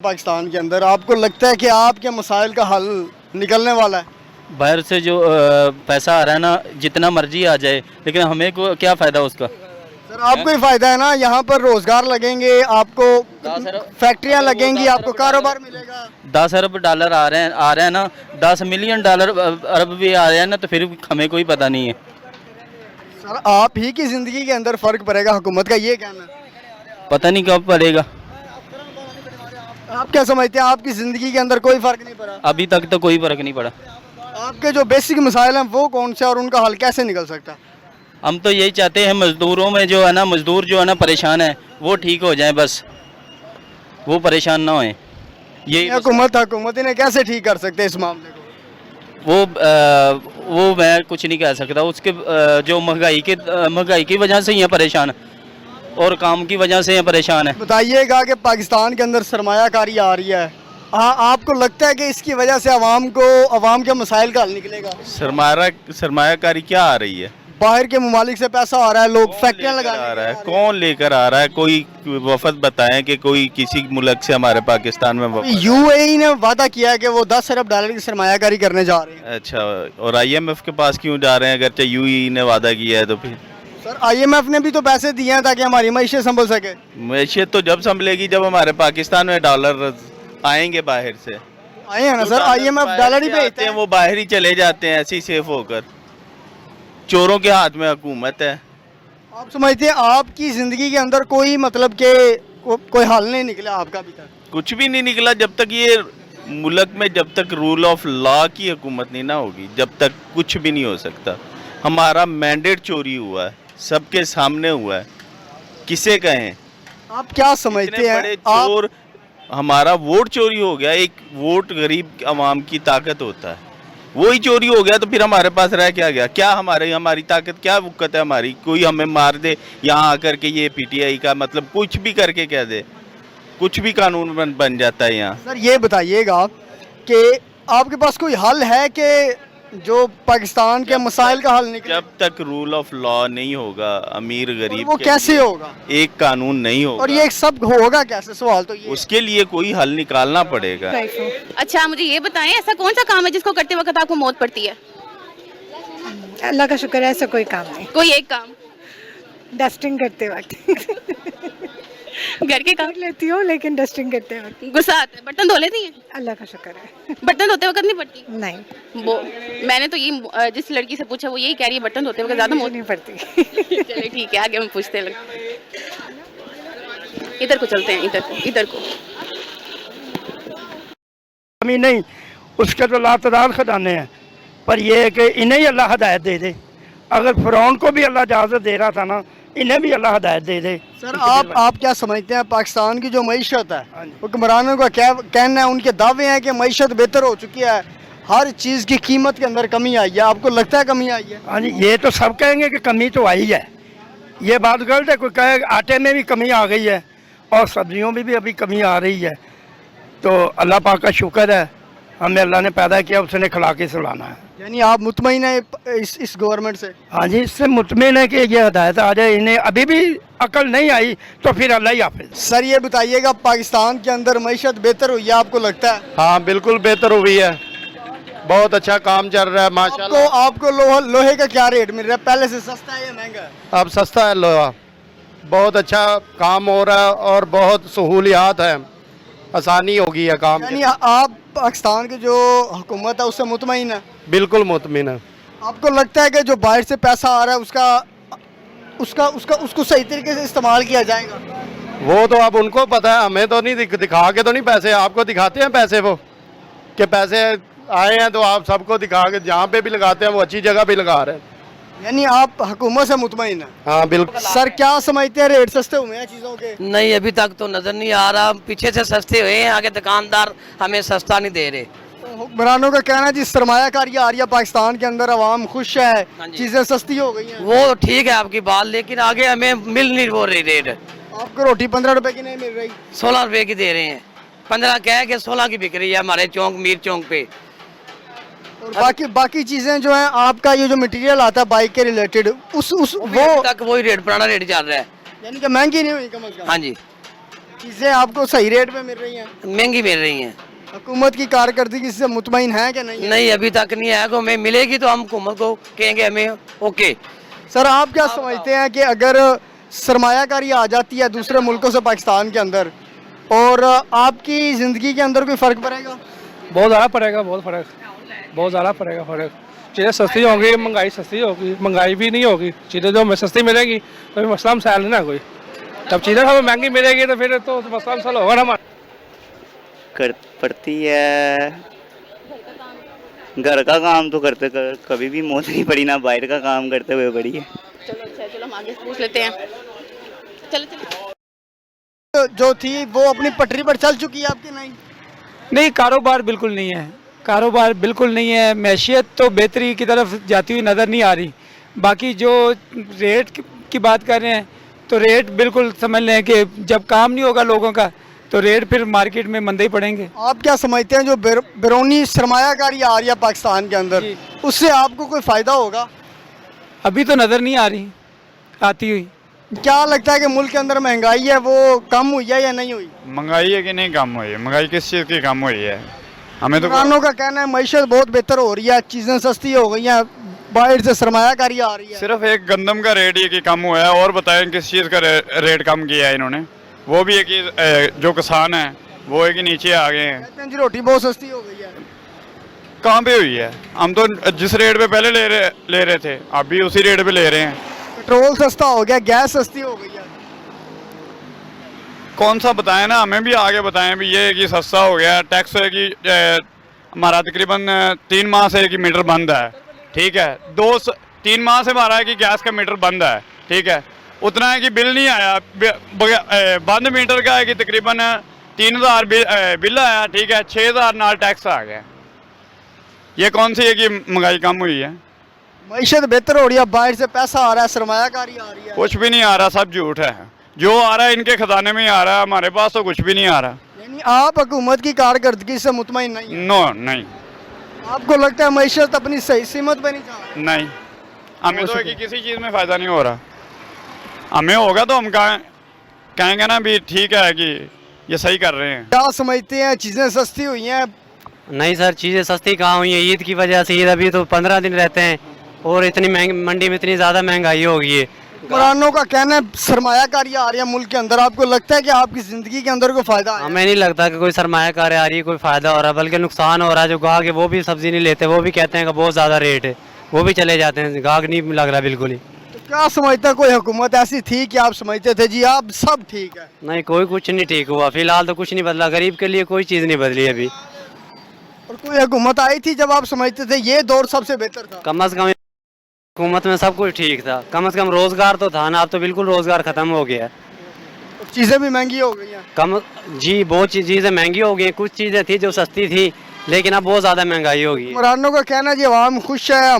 पाकिस्तान के अंदर आपको लगता है कि आपके मसाइल का हल निकलने वाला है? बाहर से जो पैसा आ रहा है ना, जितना मर्जी आ जाए, लेकिन हमें को क्या फ़ायदा उसका। सर आपको ही फायदा है ना, यहाँ पर रोजगार लगेंगे, आपको फैक्ट्रियाँ लगेंगी, आपको कारोबार मिलेगा। 10 अरब डॉलर आ रहे हैं ना, 10 मिलियन डॉलर अरब भी आ रहे हैं ना, तो फिर हमें कोई पता नहीं है। सर आप ही की जिंदगी के अंदर फर्क पड़ेगा, हुकूमत का ये कहना है। पता नहीं कब पड़ेगा। आप क्या समझते हैं, आपकी जिंदगी के अंदर कोई फर्क नहीं पड़ा? अभी तक तो कोई फ़र्क नहीं पड़ा। आपके जो बेसिक मसाइल हैं वो कौन से और उनका हल कैसे निकल सकता है? हम तो यही चाहते हैं, मज़दूरों में जो है ना, मज़दूर जो है ना परेशान है, वो ठीक हो जाए, बस वो परेशान ना होए। यही हुकूमत इन्हें कैसे ठीक कर सकते हैं इस मामले को? वो मैं कुछ नहीं कह सकता। उसके जो महंगाई की वजह से ही है परेशान, और काम की वजह से ही परेशान है। बताइएगा कि पाकिस्तान के अंदर सरमायाकारी आ रही है, हाँ आपको लगता है कि इसकी वजह से अवाम के मसाइल का हल निकलेगा? सरमायाकारी क्या आ रही है? बाहर के ममालिक से पैसा आ रहा है, लोग फैक्ट्रियाँ लगा रहे हैं। कौन लेकर आ रहा है? कोई वफद बताएं कि कोई किसी मुल्क से हमारे पाकिस्तान में वफद। यूएई ने वादा किया है कि वो 10 अरब डॉलर की सरमायाकारी करने जा रहे हैं। अच्छा, और आईएमएफ के पास क्यों जा रहे हैं? अगरचे यूएई ने वादा किया है तो फिर। सर आईएमएफ ने भी तो पैसे दिए हैं ताकि हमारी मईशत संभल सके। मैशियत तो जब संभलेगी जब हमारे पाकिस्तान में डॉलर आएंगे बाहर से। आए हैं ना सर, आईएमएफ डॉलर ही भेजते हैं। वो बाहर ही चले जाते हैं ऐसे ही सेफ होकर। चोरों के हाथ में हुकूमत है। आप समझते हैं आपकी जिंदगी के अंदर कोई मतलब के कोई हल नहीं निकला आपका अभी तक? कुछ भी नहीं निकला जब तक ये मुल्क में, जब तक रूल ऑफ लॉ की हुकूमत नहीं ना होगी, जब तक कुछ भी नहीं हो सकता। हमारा मैंडेट चोरी हुआ है, सबके सामने हुआ है, किसे कहें? आप क्या समझते हैं? चोर हमारा वोट चोरी हो गया। एक वोट गरीब आवाम की ताकत होता है, वही चोरी हो गया, तो फिर हमारे पास रह क्या गया? क्या हमारी ताकत, क्या वक़्त है हमारी? कोई हमें मार दे यहाँ आकर के, ये पीटीआई का मतलब कुछ भी करके कह दे, कुछ भी कानून बन जाता है यहाँ। सर ये बताइएगा कि आपके पास कोई हल है कि जो पाकिस्तान के मसाइल का हल निकले? जब तक रूल ऑफ लॉ नहीं होगा, अमीर गरीब वो कैसे होगा? एक कानून नहीं होगा, और ये सब होगा कैसे? सवाल तो ये। उसके लिए कोई हल निकालना पड़ेगा। अच्छा मुझे ये बताएं, ऐसा कौन सा काम है जिसको करते वक्त आपको मौत पड़ती है? अल्लाह का शुक्र है, ऐसा कोई काम नहीं। कोई एक काम? डस्टिंग करते वक्त घर के काम कर लेती हूँ, लेकिन डस्टिंग करते वक्त गुस्सा आता है? बर्तन धो लेती हैं? अल्लाह का शुक्र है। बर्तन धोते वक्त नहीं पड़ती? नहीं, वो मैंने तो ये जिस लड़की से पूछा वो यही कह रही है, बर्तन धोते वक्त ज्यादा मौत नहीं पड़ती। चलिए ठीक है, आगे हम पूछते हैं। इधर को चलते हैं, इधर को। कमी नहीं, उसके तो लातदार खजाने हैं, पर यह है कि इन्हें ही अल्लाह हदायत दे दे। अगर फ़िरौन को भी अल्लाह इजाज़त दे रहा था ना, इन्हें भी अल्लाह हदायत दे दे। सर आप क्या समझते हैं पाकिस्तान की जो मईशत है, हुक्मरानों का क्या कहना है? उनके दावे हैं कि मईशत बेहतर हो चुकी है, हर चीज़ की कीमत के अंदर कमी आई है। आपको लगता है कमी आई है? हाँ जी, ये तो सब कहेंगे कि कमी तो आई है, ये बात गलत है। कोई कहे आटे में भी कमी आ गई है और सब्जियों में भी अभी कमी आ रही है, तो अल्लाह पाक का शुक्र है, हमें अल्लाह ने पैदा किया, उसने खिला के सुलाना है। यानी आप मुतमईन है इस गवर्नमेंट से? हाँ जी, इससे मुतमईन है कि ये हदायत आ जाए। इन्हें अभी भी अकल नहीं आई तो फिर अल्लाह ही हाफिज। सर ये बताइएगा पाकिस्तान के अंदर मईशत बेहतर हुई है आपको लगता है? हाँ बिल्कुल बेहतर हुई है, बहुत अच्छा काम चल रहा है माशाल्लाह। आपको लोहे का क्या रेट मिल रहा है? पहले से सस्ता है या महंगा है? अब सस्ता है लोहा, बहुत अच्छा काम हो रहा है और बहुत सहूलियात है, आसानी होगी है काम। यानी आप पाकिस्तान की जो हुकूमत है उससे मुतमईन है? बिल्कुल मुतमिन है। आपको लगता है कि जो बाहर से पैसा आ रहा है उसको सही तरीके से इस्तेमाल किया जाएगा? वो तो अब उनको पता है, हमें तो नहीं दिखा के तो नहीं पैसे, आपको दिखाते हैं पैसे वो कि पैसे आए हैं, तो आप सबको दिखा के जहाँ पे भी लगाते हैं वो अच्छी जगह पे लगा रहे हैं। यानी आप हुकूमत से मुतमईन है? हाँ बिल्कुल। सर क्या समझते हैं, रेट सस्ते हुए हैं चीज़ों के? नहीं, अभी तक तो नजर नहीं आ रहा। पीछे से सस्ते हुए हैं, आगे दुकानदार हमें सस्ता नहीं दे रहे। हुक्मरानों का कहना है जी सरमायाकारी आ रही है पाकिस्तान के अंदर, आवाम खुश है, चीजें सस्ती हो गई हैं। वो ठीक है आपकी बात, लेकिन आगे हमें मिल नहीं वो रही रेट। आपको रोटी 15 रुपए की नहीं मिल रही? 16 रुपए की दे रहे हैं, 15 कह के 16 की बिक रही है हमारे चौक, मीर चौक पे। और बाकी चीजें जो है, आपका ये जो मटेरियल आता है बाइक के रिलेटेड, वो तक वही रेट, पुराना रेट चल रहा है। यानी कि महंगी नहीं हुई कम से कम? हाँ जी। चीज़ें आपको सही रेट में मिल रही हैं? महंगी मिल रही हैं। हुकूमत की कारकर्दगी से मुतमईन है कि नहीं है? नहीं अभी तक नहीं है, को हमें मिलेगी तो हम हुकूमत को कहेंगे हमें ओके। सर आप क्या समझते हैं कि अगर सरमायाकारी आ जाती है दूसरे मुल्कों से पाकिस्तान के अंदर और आपकी ज़िंदगी के अंदर कोई फ़र्क पड़ेगा? बहुत ज़्यादा पड़ेगा, बहुत ज़्यादा पड़ेगा फ़र्क। चीज़ें सस्ती होंगी, महंगाई सस्ती होगी, महंगाई भी नहीं होगी, चीज़ें जो हमें सस्ती मिलेगी तो फिर मसला मसाइल नहीं ना कोई। जब चीज़ें हमें महंगी मिलेगी तो फिर तो मसला मसाइल होगा ना हमारा। कर पड़ती है, घर का काम तो करते कभी भी मौत नहीं पड़ी ना, बाहर का काम करते हुए पड़ी है। चलो अच्छा है, चलो हम आगे से पूछ लेते हैं। चलो चलो। जो थी वो अपनी पटरी पर चल चुकी है आपकी? नहीं नहीं, कारोबार बिल्कुल नहीं है, कारोबार बिल्कुल नहीं है। मैशियत तो बेहतरी की तरफ जाती हुई नज़र नहीं आ रही। बाकी जो रेट की बात कर रहे हैं तो रेट बिल्कुल समझ लें कि जब काम नहीं होगा लोगों का तो रेट फिर मार्केट में मंदे ही पड़ेंगे। आप क्या समझते हैं जो बैरूनी सरमायाकारी आ रही है पाकिस्तान के अंदर, उससे आपको कोई फ़ायदा होगा? अभी तो नज़र नहीं आ रही आती हुई। क्या लगता है कि मुल्क के अंदर महंगाई है वो कम हुई है या नहीं हुई? महंगाई है कि नहीं कम हुई है? महंगाई किस चीज़ की कम हुई है? हमें तो किसानों का कहना है मईशत बहुत बेहतर हो रही है, चीज़ें सस्ती हो गई हैं, बाहर से सरमायाकारी आ रही है। सिर्फ एक गंदम का रेट ही कि कम हुआ है, और बताएं किस चीज़ का रेट कम किया है इन्होंने? वो भी है कि जो किसान है वो है कि नीचे आ गए हैं। कहते हैं जी रोटी बहुत सस्ती हो गई है। कहाँ पे हुई है? हम तो जिस रेट पे पहले ले रहे थे अब भी उसी रेट पे ले रहे हैं। पेट्रोल सस्ता हो गया, गैस सस्ती हो गई है। कौन सा बताएं ना, हमें भी आगे बताएं भी। ये है कि सस्ता हो गया, टैक्स है कि हमारा तकरीबन 3 माह से कि मीटर बंद है, ठीक है। 3 माह से हमारा है कि गैस का मीटर बंद है, ठीक है। उतना है कि बिल नहीं आया, बंद मीटर का है कि तकरीबन 3000 बिल आया, ठीक है। 6000 नाल टैक्स आ गया। ये कौन सी है कि महंगाई कम हुई है? मईशत बेहतर हो रही है, बाहर से पैसा आ रहा है, सरमायाकारी आ रही है। कुछ भी नहीं आ रहा, सब झूठ है। जो आ रहा है इनके खजाने में ही आ रहा है, हमारे पास तो कुछ भी नहीं आ रहा। यानी आप हुकूमत की कारकर्दगी से मुतमईन नहीं है? नो, नहीं आपको लगता है मईशत अपनी सही सीमत पे नहीं जा रही? नहीं, हमें तो है कि किसी चीज़ में फ़ायदा नहीं हो रहा। हमें होगा तो हम कहेंगे ना भी ठीक है कि ये सही कर रहे हैं। क्या समझते हैं चीज़ें सस्ती हुई हैं? नहीं सर, चीज़ें सस्ती कहाँ हुई है? ईद की वजह से, ईद अभी तो 15 दिन रहते हैं और इतनी महंगी मंडी में इतनी ज़्यादा महंगाई हो गई है। हुक्मरानों का कहना है सरमायाकारी आ रही है मुल्क के अंदर, आपको लगता है कि आपकी ज़िंदगी के अंदर कोई फ़ायदा है? हमें नहीं लगता कि कोई सरमायाकारी आ रही है, कोई फ़ायदा हो रहा है, बल्कि नुकसान हो रहा है। जो गाहक है वो भी सब्ज़ी नहीं लेते, वो भी कहते हैं कि बहुत ज़्यादा रेट है, वो भी चले जाते हैं, गाहक नहीं लग रहा बिल्कुल ही। तो क्या समझते हैं कोई हुकूमत ऐसी थी कि आप समझते थे जी आप सब ठीक है? नहीं, कोई कुछ नहीं ठीक हुआ, फिलहाल तो कुछ नहीं बदला, गरीब के लिए कोई चीज़ नहीं बदली अभी। और कोई हुकूमत आई थी जब आप समझते थे ये दौर सबसे बेहतर था? कम अज़ कम हुकूमत में सब कुछ ठीक था, कम से कम रोज़गार तो था ना। अब तो बिल्कुल रोज़गार ख़त्म हो गया है, चीज़ें भी महंगी हो गई हैं। कम जी, बहुत चीज़ें महंगी हो गई हैं। कुछ चीज़ें थी जो सस्ती थी, लेकिन अब बहुत ज़्यादा महंगाई हो गई है। हुक्मरानों का कहना है जी अवाम खुश है,